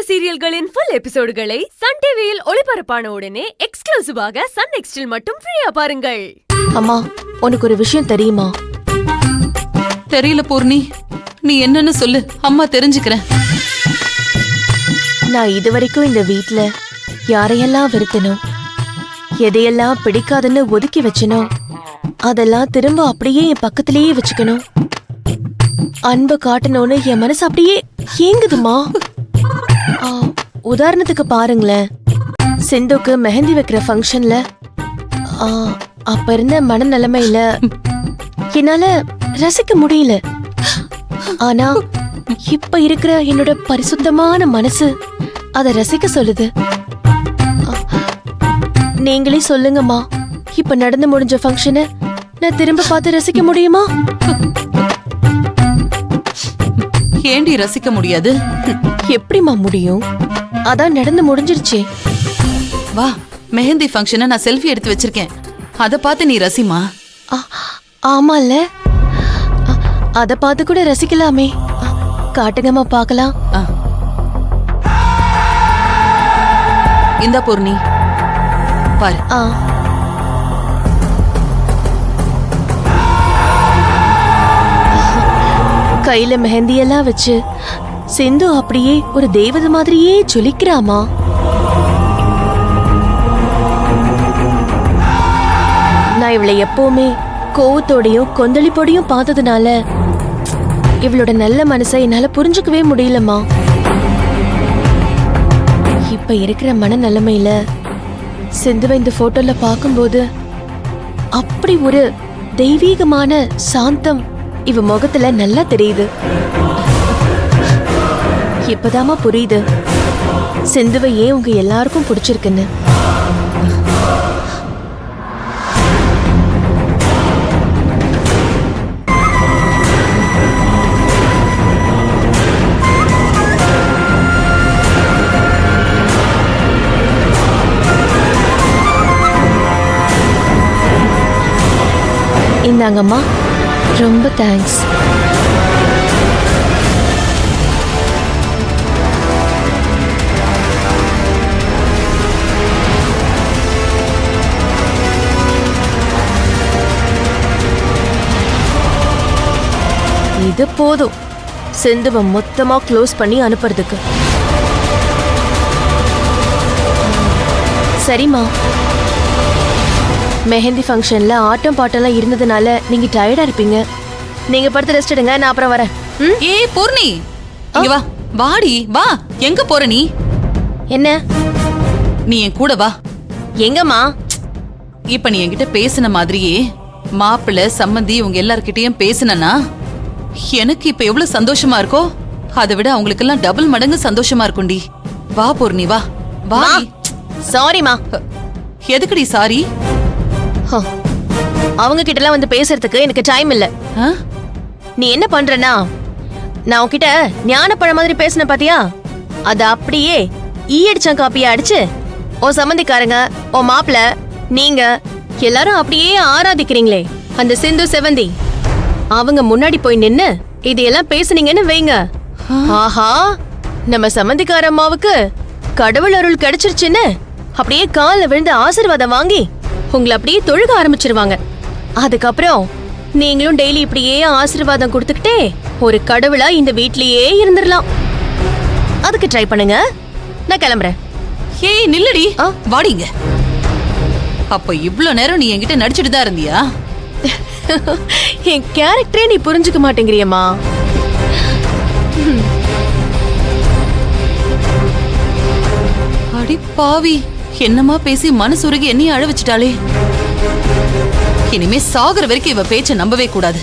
சீரியல்களின் full எபிசோடுகளை Sun டிவியில் ஒளிபரப்பான உடனே எக்ஸ்க்ளூசிவாக சன் நெக்ஸ்டில் மட்டும் ஃப்ரீயா பாருங்கள். அம்மா, உனக்கு ஒரு விஷயம் தெரியுமா? தெரியல பூர்ணி, நீ என்னன்னு சொல்லு, அம்மா தெரிஞ்சுக்கிறேன். நான் இதுவரைக்கும் இந்த வீட்ல யாரையெல்லாம் வெறுத்தனோ, எதையெல்லாம் பிடிக்காதுன்னு ஒதுக்கி வச்சனோ, அதெல்லாம் திரும்ப அப்படியே என் பக்கத்திலேயே வச்சுக்கணும். அன்பு காட்டணும்னு என் மனசு அப்படியே ஏங்குதுமா. உதாரணத்துக்கு பாருங்களேன், சிந்துக்கு மெஹந்தி வைக்கிற ஃபங்க்ஷன்ல அப்ப இருந்த மனநிலைமையில என்னால ரசிக்க முடியல. ஆனா இப்ப இருக்கிற என்னோட பரிசுத்தமான மனசு அத ரசிக்க சொல்லுது. நீங்களே சொல்லுங்கம்மா, இப்ப நடந்து முடிஞ்ச ஃபங்க்ஷனை நான் திரும்ப பார்த்து ரசிக்க முடியுமா? ஏண்டி ரசிக்க முடியாது? எப்படிமா முடியும்? அதான் நடந்து முடிஞ்சிருச்சே. வா, மெஹந்தி ஃபங்க்ஷனை நான் செல்ஃபி எடுத்து வச்சிருக்கேன், அத பார்த்து நீ ரசிமா. ஆமால, அத பார்த்து கூட ரசிக்கலாமே. காட்டுங்கம்மா பார்க்கலாம். இந்த பூர்ணி பாரு. கையில மெஹந்தி எல்லாம் வச்சு சிந்து அப்படியே ஒரு தெய்வத மாதிரியே ஜொலிக்கிறாமா. நான் இவளை எப்பவுமே கோவத்தோடையும் கொந்தளிப்போடையும் பார்த்ததுனால இவளோட நல்ல மனசை என்னால புரிஞ்சுக்கவே முடியலம்மா. இப்ப இருக்கிற மனநிலைமையில சிந்துவை இந்த போட்டோல பார்க்கும்போது அப்படி ஒரு தெய்வீகமான சாந்தம் இவ முகத்துல நல்லா தெரியுது. இப்பதாமா புரியுது சிந்துவை ஏன் உங்க எல்லாருக்கும் பிடிச்சிருக்குன்னு. இந்தாங்கம்மா, ரொம்ப தேங்க்ஸ். இது போதும் சிந்துவை மொத்தமா க்ளோஸ் பண்ணி அனுப்புறதுக்கு. சரிம்மா, மெஹந்தி ஃபங்க்ஷன்ல ஆட்டம் பாட்டெல்லாம் இருந்ததுனால நீங்க டயர்டா இருப்பீங்க. நீங்க படுத்து ரெஸ்ட் எடுங்க, நான் அப்புறம் வரேன். ஏய் பூர்ணி, இங்க வா. வாடி வா. எங்க போற நீ? என்ன? நீ என் கூட வா. எங்கம்மா? இப்ப நீ என்கிட்ட பேசின மாதிரியே மாப்பிள்ள சம்மந்தி உங்க எல்லார்கிட்டயும் பேசினா எனக்கு இப்ப எவ்வளவு சந்தோஷமா இருக்கோ அதை விட அவங்களுக்கு எல்லாம் டபுள் மடங்கு சந்தோஷமா இருக்கும்டி. வா பூர்ணி வா. வா. சாரிமா. எதுக்குடி சாரி? அவங்க கிட்ட எல்லாம் வந்து பேசுறதுக்கு எனக்கு டைம் இல்ல. நீ என்ன பண்றனா, நான் உன்கிட்ட ஞானப்பழ மாதிரி பேசின பாத்தியா, அத அப்படியே ஈயடிச்ச காப்பியா அடிச்சு ஓ சம்மந்திக்காரங்க, ஓ மாப்பிள்ள, நீங்க எல்லாரும் அப்படியே ஆராதிக்கிறீங்களே அந்த சிந்து செவந்தி, அவங்க முன்னாடி போய் நின்னு இதையெல்லாம் பேசுனீங்கன்னு வைங்க, ஆஹா நம்ம சம்மந்திக்கார அம்மாவுக்கு கடவுள் அருள் கிடைச்சிருச்சுன்னு அப்படியே கால்ல விழுந்து ஆசீர்வாதம் வாங்கி உங்களை அப்படியே தொழுக ஆரம்பிச்சிருவாங்க. அதுக்கப்புறம் நீங்களும் டெய்லி இப்படியே ஆசீர்வாதம் கொடுத்துக்கிட்டே ஒரு கடவுளா இந்த வீட்லயே இருந்துடலாம். அதுக்கு ட்ரை பண்ணுங்க. நான் கிளம்புறேன். ஏய் நில்லடி, வாடிங்க. அப்ப இவ்ளோ நேரம் நீ என்கிட்ட நடிச்சிட்டு தான் இருந்தியா? என் கேரக்டரே நீ புரிஞ்சுக்க மாட்டேங்கிறியம்மா. அடி பாவி, என்னமா பேசி மனசுருகி என்னையும் அழ வச்சுட்டாளே. இனிமே சாகுற வரைக்கும் இவ பேச்ச நம்பவே கூடாது.